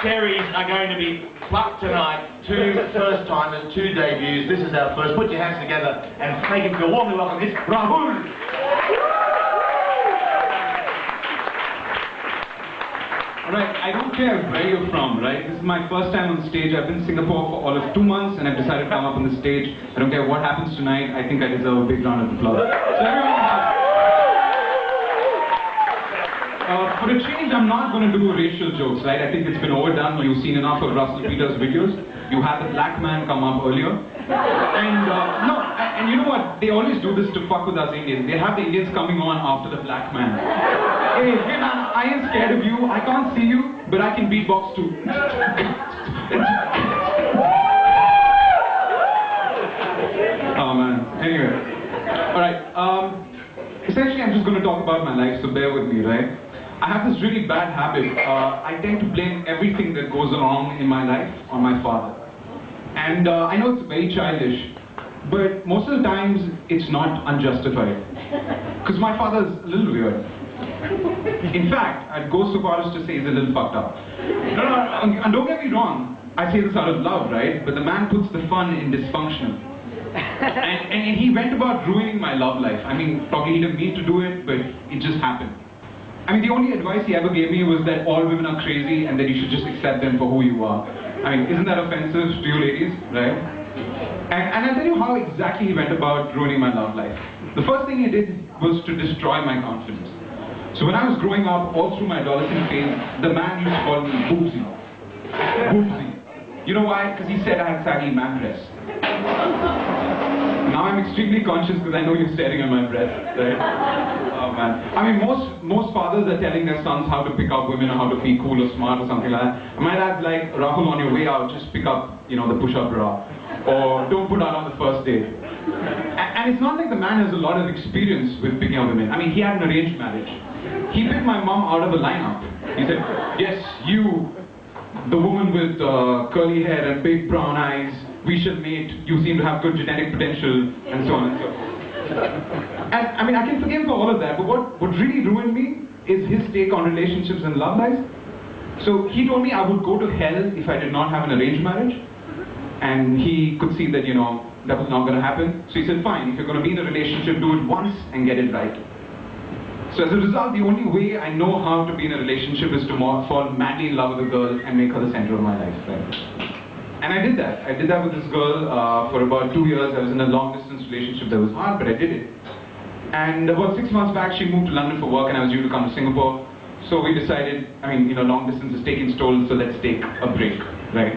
cherries are going to be plucked tonight. Two first-timers, two debuts. This is our first. Put your hands together and make him feel warmly welcome. It's Rahul. Alright, I don't care where you're from, right? This is my first time on stage. I've been in Singapore for all of 2 months and I've decided to come up on the stage. I don't care what happens tonight. I think I deserve a big round of applause. So everyone, for a change, I'm not going to do racial jokes, right? I think it's been overdone. You've seen enough of Russell Peters' videos. You had the black man come up earlier. And you know what? They always do this to fuck with us Indians. They have the Indians coming on after the black man. Hey man, I ain't scared of you. I can't see you, but I can beatbox too. Oh man. Anyway. Alright. Essentially, I'm just going to talk about my life, so bear with me, right? I have this really bad habit. I tend to blame everything that goes wrong in my life on my father. And I know it's very childish, but most of the times it's not unjustified. Because my father's a little weird. In fact, I'd go so far as to say he's a little fucked up. No, and don't get me wrong, I say this out of love, right? But the man puts the fun in dysfunction. And he went about ruining my love life. I mean, probably he didn't mean to do it, but it just happened. I mean, the only advice he ever gave me was that all women are crazy and that you should just accept them for who you are. I mean, isn't that offensive to you ladies, right? And I'll tell you how exactly he went about ruining my love life. The first thing he did was to destroy my confidence. So when I was growing up, all through my adolescent phase, the man used to call me Boobsy. Boobsy. You know why? Because he said I had saggy man breasts. Now I'm extremely conscious because I know you're staring at my breath, right? Oh man. I mean, most fathers are telling their sons how to pick up women or how to be cool or smart or something like that. And my dad's like, Rahul, on your way out, just pick up, you know, the push-up bra. Or don't put out on the first date. And it's not like the man has a lot of experience with picking up women. I mean, he had an arranged marriage. He picked my mom out of a lineup. He said, yes, you, the woman with curly hair and big brown eyes, we shall mate, you seem to have good genetic potential, and so on and so forth. And I mean, I can forgive him for all of that, but what really ruined me is his take on relationships and love life. So he told me I would go to hell if I did not have an arranged marriage, and he could see that, you know, that was not going to happen. So he said, fine, if you're going to be in a relationship, do it once and get it right. So as a result, the only way I know how to be in a relationship is to fall madly in love with a girl and make her the center of my life, right? And I did that. I did that with this girl for about 2 years. I was in a long-distance relationship that was hard, but I did it. And about 6 months back, she moved to London for work and I was due to come to Singapore. So we decided, I mean, you know, long distance is taking its toll, so let's take a break, right?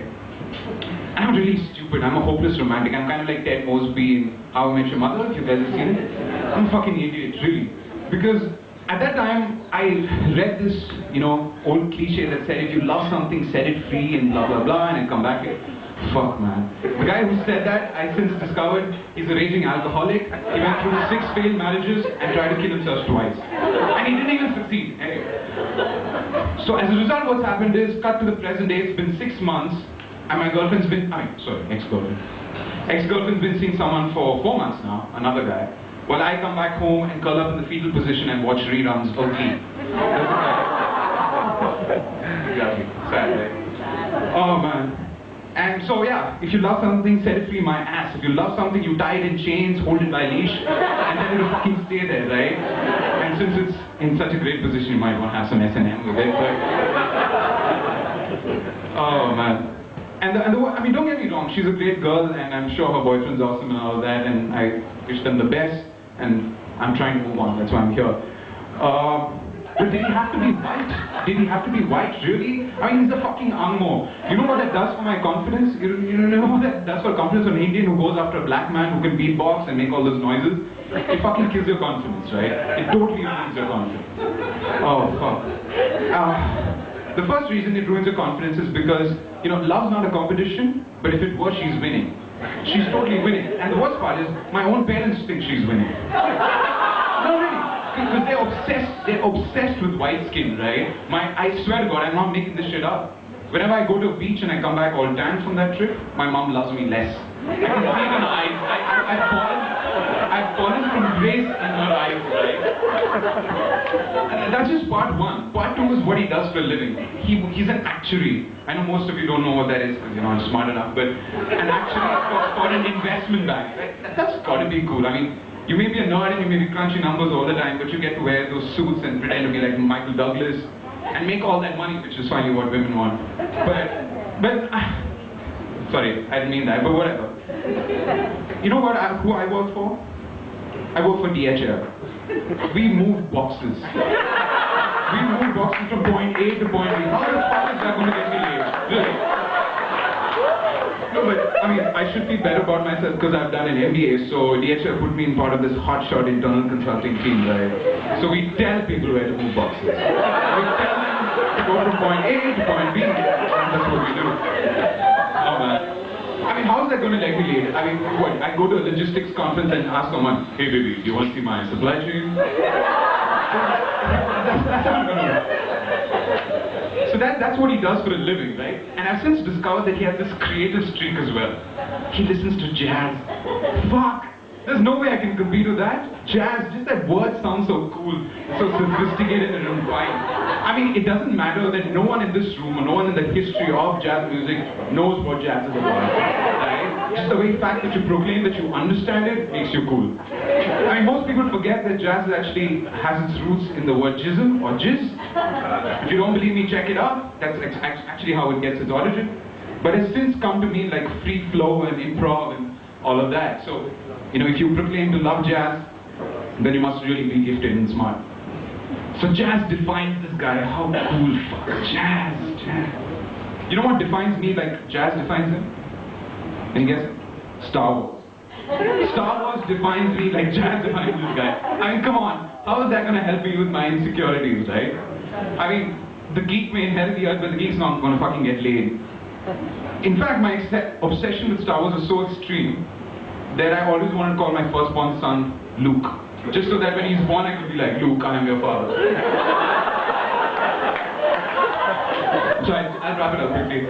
And I'm really stupid. I'm a hopeless romantic. I'm kind of like Ted Mosby in How I Met Your Mother, if you guys have seen it. I'm a fucking idiot, really. Because at that time, I read this, you know, old cliche that said, if you love something, set it free and blah, blah, blah, and then come back here. Fuck, man. The guy who said that, I since discovered, he's a raging alcoholic. He went through 6 failed marriages and tried to kill himself twice. And he didn't even succeed. Anyway. So as a result, what's happened is, cut to the present day, it's been 6 months, and my girlfriend's been, ex-girlfriend. Ex-girlfriend's been seeing someone for 4 months now, another guy. Well, I come back home and curl up in the fetal position and watch reruns of Glee. Exactly. Sad, right? Oh, man. And so, yeah, if you love something, set it free, my ass. If you love something, you tie it in chains, hold it by leash, and then it'll fucking stay there, right? And since it's in such a great position, you might want to have some S&M with it, but... Oh, man. I mean, don't get me wrong, she's a great girl, and I'm sure her boyfriend's awesome and all of that, and I wish them the best, and I'm trying to move on, that's why I'm here. But did he have to be white? Did he have to be white, really? I mean, he's a fucking angmo. You know what that does for my confidence? You know what that does for confidence of an Indian who goes after a black man who can beatbox and make all those noises? It fucking kills your confidence, right? It totally ruins your confidence. Oh, fuck. The first reason it ruins your confidence is because, you know, love's not a competition, but if it was, she's winning. She's totally winning. And the worst part is, my own parents think she's winning. No, really. Because they're obsessed with white skin, right? I swear to God, I'm not making this shit up. Whenever I go to a beach and I come back all tan from that trip, my mom loves me less. I can see it in her eyes. I've fallen from grace in her eyes, right? And that's just part one. Part two you is what he does for a living. He's an actuary. I know most of you don't know what that is because you're not smart enough, but an actuary for an investment bank. Right? That's got to be cool. I mean, you may be a nerd and you may be crunching numbers all the time, but you get to wear those suits and pretend to be like Michael Douglas and make all that money, which is finally what women want. But sorry, I didn't mean that, but whatever. You know who I work for? I work for DHL. We move boxes. We move boxes from point A to point B. How the fuck is that going to get me late? Really? No, but I mean, I should feel better about myself because I've done an MBA, so DHL put me in part of this hotshot internal consulting team, right? So we tell people where to move boxes. We tell them to go from point A to point B, and that's what we do. Oh man. I mean, how is that going to let me late? I mean, what? I go to a logistics conference and ask someone, hey baby, do you want to see my supply chain? That's not going to work. So that's what he does for a living, right? And I've since discovered that he has this creative streak as well. He listens to jazz. Fuck! There's no way I can compete with that. Jazz, just that word sounds so cool, so sophisticated and refined. I mean, it doesn't matter that no one in this room or no one in the history of jazz music knows what jazz is about, right? Just the very fact that you proclaim that you understand it makes you cool. I mean, most people forget that jazz actually has its roots in the word jism or jizz. If you don't believe me, check it out. That's actually how it gets its origin. But it's since come to mean like free flow and improv and all of that. So, you know, if you proclaim to love jazz, then you must really be gifted and smart. So jazz defines this guy. How cool, fuck, jazz. You know what defines me like jazz defines him? Can you guess it? Star Wars. Star Wars defines me like jazz defines this guy. I mean, come on. How is that going to help me with my insecurities, right? I mean, the geek may inherit the earth, but the geek's not going to fucking get laid. In fact, my obsession with Star Wars is so extreme that I always wanted to call my firstborn son Luke. Just so that when he's born, I could be like, Luke, I am your father. So I'll wrap it up quickly.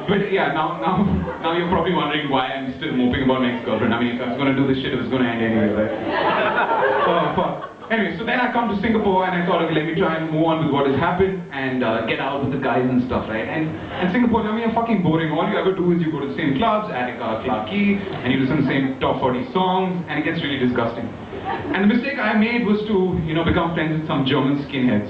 But yeah, now you're probably wondering why I'm still moping about my ex-girlfriend. I mean, if I was going to do this shit, it was going to end anyway, right? Fuck. Anyway, so then I come to Singapore and I thought, okay, let me try and move on with what has happened and get out with the guys and stuff, right? And Singapore, I mean, you're fucking boring. All you ever do is you go to the same clubs, Attica, Clarke Quay, and you listen to the same top 40 songs, and it gets really disgusting. And the mistake I made was to, you know, become friends with some German skinheads.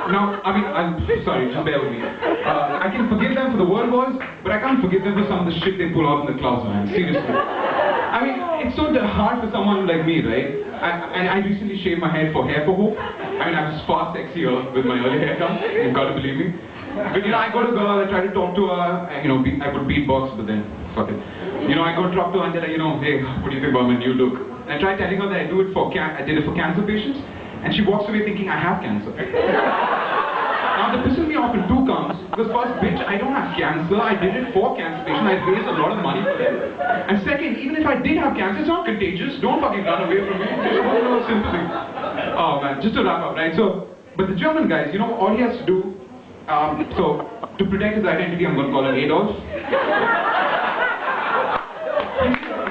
Now, I mean, I'm sorry, just bear with me. I can forgive them for the world wars, but I can't forgive them for some of the shit they pull out in the clubs, man. Seriously. I mean, it's so hard for someone like me, right? And I recently shaved my head for hope. I mean, I was far sexier with my early haircut. You've got to believe me. But you know, I go to a girl, I try to talk to her. And, you know, I would beatbox, but then fuck it. You know, I go talk to her and tell her, you know, hey, what do you think about my new look? And I try telling her that I did it for cancer patients, and she walks away thinking I have cancer. Now, that pisses me off in two counts, because first, bitch, I don't have cancer, I did it for cancer patients, I raised a lot of money for them. And second, even if I did have cancer, it's not contagious, don't fucking run away from me, just have a little sympathy. Oh man, just to wrap up, right, so, but the German guys, you know, all he has to do, so, to protect his identity, I'm going to call him Adolf.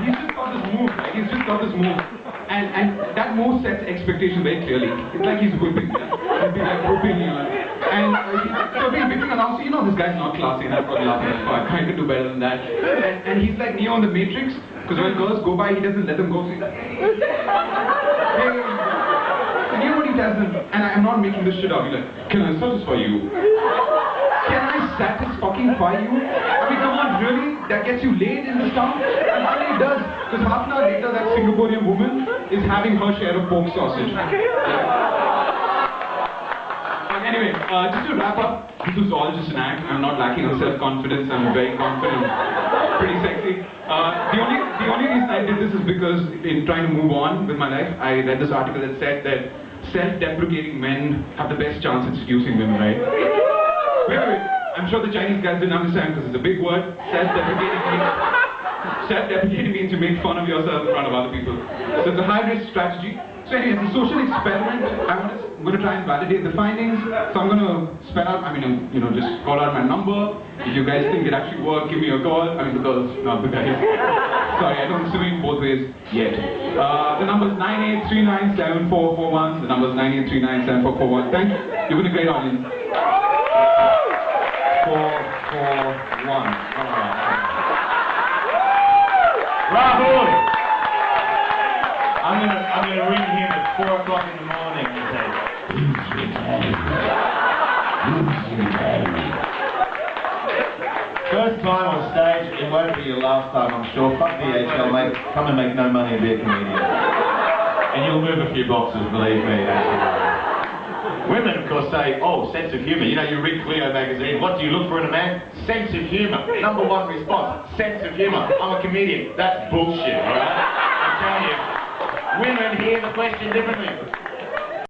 He's just got this move, right, he's just got this move. And that move sets expectation very clearly. It's like he's whipping you. He'll be like whipping you. And so he's whipping around, so you know this guy's not classy, and I've got laughing at fuck. I could do better than that. And he's like Neo in the Matrix, because when girls go by, he doesn't let them go. So he's like, hey. And you know what he tells them? And I'm not making this shit up. He's like, can I satisfy you? Can I satisfy you? I mean, come on, really? That gets you laid in this town? And finally it does. Because half an hour later, that Singaporean woman is having her share of pork sausage. Anyway, just to wrap up, this was all just an act. I'm not lacking on self-confidence. I'm very confident, pretty sexy. The only reason I did this is because in trying to move on with my life, I read this article that said that self-deprecating men have the best chance at seducing women, right? Wait. I'm sure the Chinese guys didn't understand because it's a big word. Self-deprecating means you make fun of yourself in front of other people. So it's a high-risk strategy. So anyway, it's a social experiment. I'm going to try and validate the findings. So I'm going to spell out, just call out my number. If you guys think it actually worked, give me a call. I mean, the girls, not the guys. Sorry, I don't swing both ways yet. The number is 983974441. The number is 983974441. Thank you. You've been a great audience. 441. Rahul! I'm gonna ring him at 4 o'clock in the morning and say, first time on stage, it won't be your last time, I'm sure. Fuck DHL, mate. Come and make no money and be a comedian. And you'll move a few boxes, believe me. Women, of course, say, oh, sense of humour. You know, you read Clio magazine. What do you look for in a man? Sense of humour. Number one response, sense of humour. I'm a comedian. That's bullshit, alright? I'm telling you. Women hear the question differently.